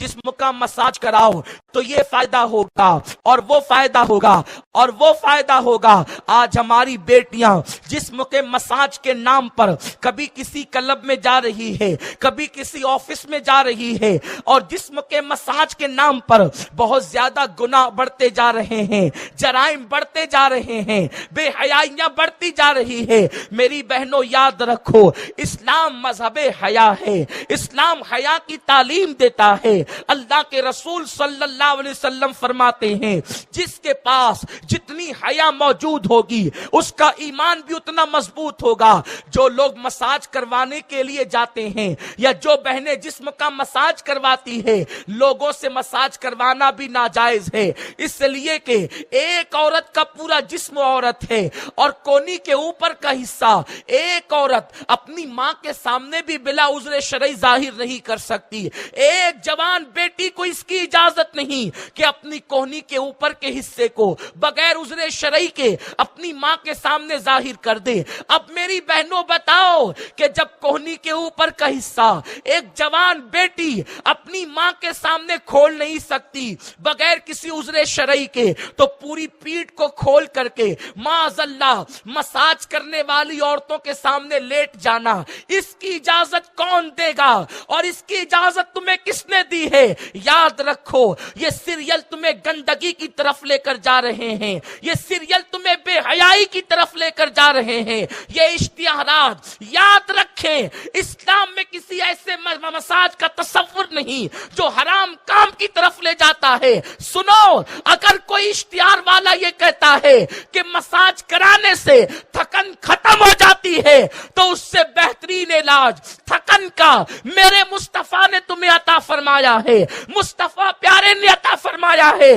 جسم کا مساج کراؤ تو یہ فائدہ ہوگا اور وہ فائدہ ہوگا اور وہ فائدہ ہوگا۔ آج ہماری بیٹیاں جسم کے مساج کے نام پر کبھی کسی کلب میں جا رہی ہے، کبھی کسی آفس میں جا رہی ہے، اور جسم کے مساج کے نام پر بہت زیادہ گناہ بڑھتے جا رہے ہیں، جرائم بڑھتے جا رہے ہیں، بے حیائیاں بڑھتی جا رہی ہے۔ میری بہنوں یاد رکھو، اسلام مذہب حیا ہے، اسلام حیا کی تعلیم دیتا ہے۔ اللہ کے رسول صلی اللہ علیہ وسلم فرماتے ہیں جس کے پاس جتنی حیا موجود ہوگی اس کا ایمان بھی اتنا مضبوط ہوگا۔ جو لوگ مساج کروانے کے لیے جاتے ہیں یا جو بہنیں جسم کا مساج کرواتی ہے، لوگوں سے مساج کروانا بھی ناجائز ہے، اس لیے کہ ایک عورت کا پورا جسم عورت ہے اور کونی کے اوپر کا حصہ ایک عورت اپنی ماں کے سامنے بھی بلا عذر شرعی ظاہر نہیں کر سکتی۔ ایک جوان بیٹی کو اس کی اجازت نہیں کہ اپنی کونی کے اوپر کے حصے کو بغیر عذر شرعی کے اپنی ماں کے سامنے ظاہر کر دے۔ اب میری بہنوں بتاؤ کہ جب کونی کے اوپر کا حصہ ایک جوان بیٹی اپنی ماں کے سامنے کھول نہیں سکتی بغیر کسی عذر شرعی کے، تو پوری پیٹھ کو کھول کر کے معاذ اللہ مساج کرنے والی عورتوں کے سامنے لیٹ جانا، اس کی اجازت کون دے گا اور اس کی اجازت تمہیں کس نے دی ہے؟ یاد رکھو، یہ سیریل تمہیں گندگی کی طرف لے کر جا رہے ہیں، یہ سیریل تمہیں بے حیائی کی طرف لے کر جا رہے ہیں، یہ اشتہارات۔ یاد رکھیں، اسلام میں کسی ایسے مساج کا تصور نہیں جو حرام کام کی طرف لے جاتا ہے۔ سنو، اگر کوئی اشتہار والا یہ کہتا ہے کہ مساج کرانے سے تھکن ختم ہو جاتی ہے، تو اس سے بہترین علاج تھکن کا میرے مصطفیٰ نے تمہیں عطا فرمایا ہے، مصطفیٰ پیارے نے عطا فرمایا ہے۔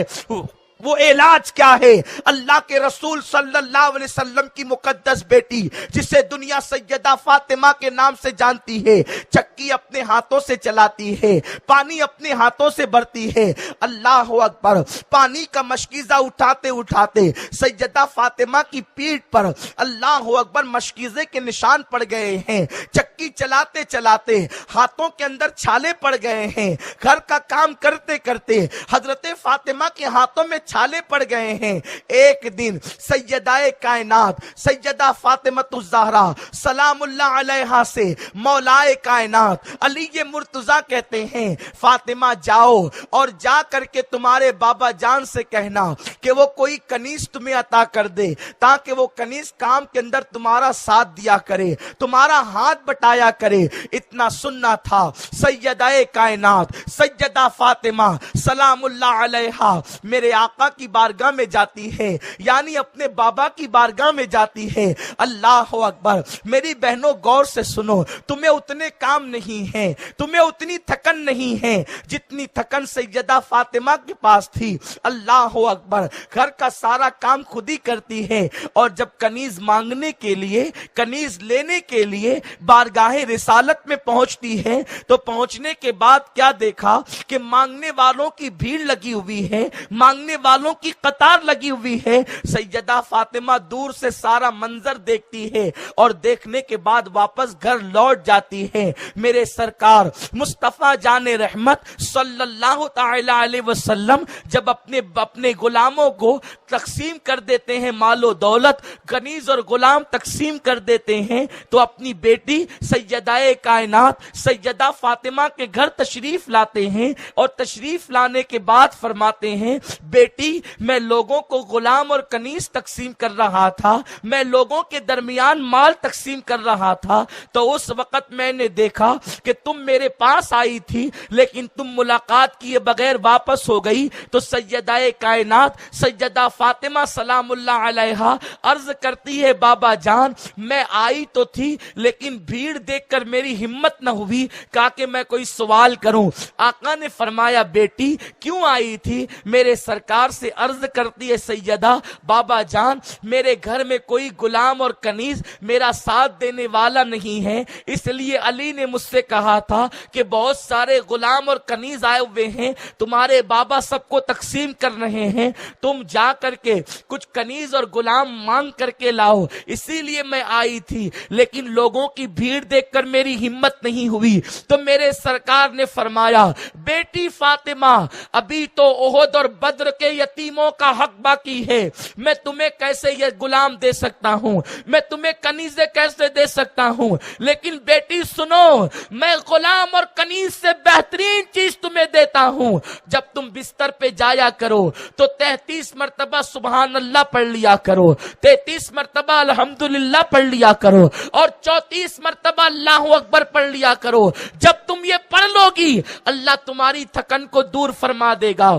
وہ علاج کیا ہے؟ اللہ کے رسول صلی اللہ علیہ وسلم کی مقدس بیٹی جسے دنیا سیدہ فاطمہ کے نام سے جانتی ہے، چکی اپنے ہاتھوں سے چلاتی ہے، پانی اپنے ہاتھوں سے بھرتی ہے۔ اللہ اکبر، پانی کا مشکیزہ اٹھاتے اٹھاتے سیدہ فاطمہ کی پیٹھ پر اللہ اکبر مشکیزے کے نشان پڑ گئے ہیں، چکی چلاتے چلاتے ہاتھوں کے اندر چھالے پڑ گئے ہیں، گھر کا کام کرتے کرتے حضرت فاطمہ کے ہاتھوں میں چھالے پڑ گئے ہیں۔ ایک دن سیدہ کائنات سیدہ فاطمہ الزہرا سلام اللہ علیہا سے مولائے کائنات علی مرتضیٰ کہتے ہیں، فاطمہ جاؤ اور جا کر کے تمہارے بابا جان سے کہنا کہ وہ کوئی کنیز تمہیں عطا کر دے، تاکہ وہ کنیز کام کے اندر تمہارا ساتھ دیا کرے، تمہارا ہاتھ بٹایا کرے۔ اتنا سننا تھا، سیدہ کائنات سیدہ فاطمہ سلام اللہ علیہا میرے آقا کی بارگاہ میں جاتی ہے، یعنی اپنے بابا کی بارگاہ میں جاتی ہے۔ اللہ اکبر، میری بہنوں غور سے سنو، تمہیں اتنے کام نہیں ہیں، تمہیں اتنی تھکن نہیں ہے جتنی تھکن سیدہ فاطمہ کے پاس تھی۔ اللہ اکبر، گھر کا سارا کام خود ہی کرتی ہے، اور جب کنیز مانگنے کے لیے، کنیز لینے کے لیے بارگاہ رسالت میں پہنچتی ہے، تو پہنچنے کے بعد کیا دیکھا کہ مانگنے والوں کی بھیڑ لگی ہوئی ہے، مانگنے والوں کی قطار لگی ہوئی ہے۔ سیدہ فاطمہ دور سے سارا منظر دیکھتی ہے اور دیکھنے کے بعد واپس گھر لوٹ جاتی ہے۔ میرے سرکار مصطفیٰ جان رحمت صلی اللہ تعالی علیہ وسلم جب اپنے غلاموں کو تقسیم کر دیتے ہیں، مال و دولت، کنیز اور غلام تقسیم کر دیتے ہیں، تو اپنی بیٹی سیدہ کائنات سیدہ فاطمہ کے گھر تشریف لاتے ہیں، اور تشریف لانے کے بعد فرماتے ہیں، بیٹی میں لوگوں کو غلام اور کنیز تقسیم کر رہا تھا، میں لوگوں کے درمیان مال تقسیم کر رہا تھا، تو اس وقت میں نے دیکھا کہ تم میرے پاس آئی تھی لیکن تم ملاقات کیے بغیر واپس ہو گئی۔ تو سیدہ کائنات سیدہ فاطمہ سلام اللہ علیہا عرض کرتی ہے، بابا جان میں آئی تو تھی لیکن بھیڑ دیکھ کر میری ہمت نہ ہوئی، کہا کہ میں کوئی سوال کروں۔ آقا نے فرمایا، بیٹی کیوں آئی تھی؟ میرے سرکار پیار سے عرض کرتی ہے سیدہ بابا جان میرے گھر میں کوئی غلام اور کنیز میرا ساتھ دینے والا نہیں ہے، اس لیے علی نے مجھ سے کہا تھا کہ بہت سارے غلام اور کنیز آئے ہوئے ہیں، تمہارے بابا سب کو تقسیم کر رہے ہیں، تم جا کر کے کچھ کنیز اور غلام مانگ کر کے لاؤ، اسی لیے میں آئی تھی، لیکن لوگوں کی بھیڑ دیکھ کر میری ہمت نہیں ہوئی تو میرے سرکار نے فرمایا بیٹی فاطمہ ابھی تو احد اور بدر کے یتیموں کا حق باقی ہے، میں تمہیں کیسے یہ غلام دے سکتا ہوں، میں تمہیں کنیزیں کیسے دے سکتا ہوں، لیکن بیٹی سنو میں غلام اور کنیز سے بہترین چیز تمہیں دیتا ہوں، جب تم بستر پہ جایا کرو تو 33 مرتبہ سبحان اللہ پڑھ لیا کرو، 33 مرتبہ الحمدللہ پڑھ لیا کرو اور 34 مرتبہ اللہ اکبر پڑھ لیا کرو، جب تم یہ پڑھ لو گی اللہ تمہاری تھکن کو دور فرما دے گا۔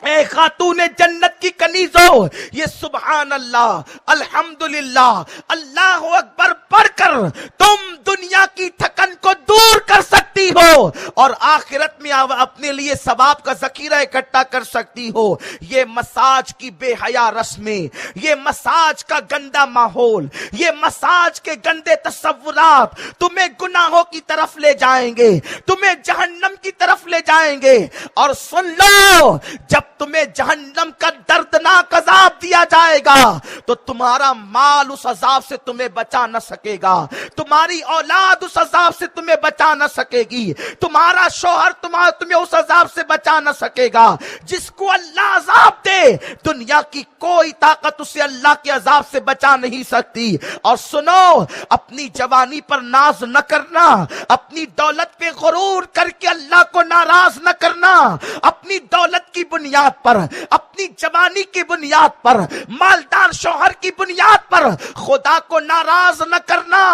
اے خاتون جنت کی کنیزوں، یہ سبحان اللہ الحمدللہ اللہ اکبر پڑھ کر تم دنیا کی تھکن کو دور کر سکتی ہو اور آخرت میں اپنے لیے ثواب کا ذخیرہ اکٹھا کر سکتی ہو۔ یہ مساج کی بے حیا رسمیں، یہ مساج کا گندا ماحول، یہ مساج کے گندے تصورات تمہیں گناہوں کی طرف لے جائیں گے، تمہیں جہنم کی طرف لے جائیں گے۔ اور سن لو جب تمہیں جہنم کا دردناک عذاب دیا جائے گا تو تمہارا مال اس عذاب سے تمہیں بچا نہ سکے گا، تمہاری اولاد اس عذاب سے تمہیں بچا نہ سکے گی، تمہارا شوہر تمہیں اس عذاب سے بچا نہ سکے گا۔ جس کو اللہ عذاب دے دنیا کی کوئی طاقت اسے اللہ کے عذاب سے بچا نہیں سکتی۔ اور سنو اپنی جوانی پر ناز نہ کرنا، اپنی دولت پہ غرور کر کے اللہ کو ناراض نہ کرنا، اپنی دولت کی بنیاد پر، اپنی جوانی کی بنیاد پر، مالدار شوہر کی بنیاد پر خدا کو ناراض نہ کرنا،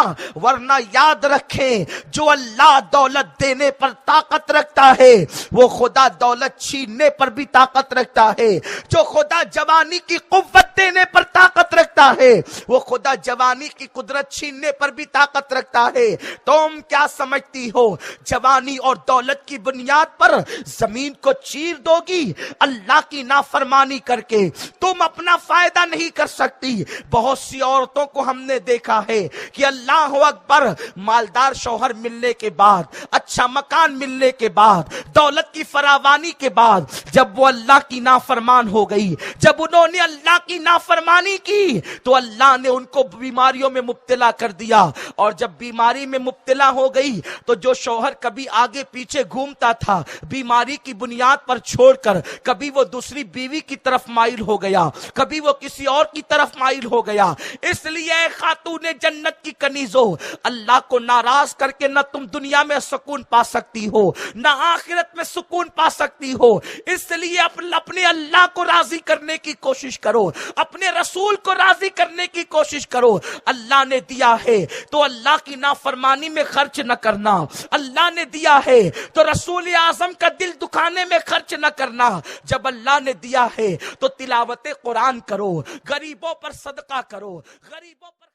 ورنہ یاد رکھیں جو اللہ دولت دینے پر طاقت رکھتا ہے وہ خدا دولت چھیننے پر بھی طاقت رکھتا ہے، جو خدا جوانی کی قوت دینے پر طاقت رکھتا ہے وہ خدا جوانی کی قدرت چھیننے پر بھی طاقت رکھتا ہے۔ تم کیا سمجھتی ہو جوانی اور دولت کی بنیاد پر زمین کو چیر دو گی؟ اللہ کی نافرمانی کر کے تم اپنا فائدہ نہیں کر سکتی۔ بہت سی عورتوں کو ہم نے دیکھا ہے کہ اللہ اکبر مالدار شوہر ملنے کے بعد، اچھا مکان ملنے کے بعد، دولت کی فراوانی کے بعد جب وہ اللہ کی نافرمان ہو گئی، جب انہوں نے اللہ کی نافرمانی کی تو اللہ نے ان کو بیماریوں میں مبتلا کر دیا، اور جب بیماری میں مبتلا ہو گئی تو جو شوہر کبھی آگے پیچھے گھومتا تھا بیماری کی بنیاد پر چھوڑ کر، کبھی وہ دوسری بیوی کی طرف مائل ہو گیا، کبھی وہ کسی اور کی طرف مائل ہو گیا۔ اس لیے خاتون جنت کی کنیزوں، اللہ کو ناراض کر کے نہ تم دنیا میں سکون پا سکتی ہو نہ آخرت میں سکون پا سکتی ہو۔ اس لیے اپنے اللہ کو راضی کرنے کی کوشش کرو، اپنے رسول کو راضی کرنے کی کوشش کرو۔ اللہ نے دیا ہے تو اللہ کی نافرمانی میں خرچ نہ کرنا، اللہ نے دیا ہے تو رسول اعظم کا دل دکھانے میں خرچ نہ کرنا۔ جب اللہ نے دیا ہے تو تلاوت قرآن کرو، غریبوں پر صدقہ کرو، غریبوں پر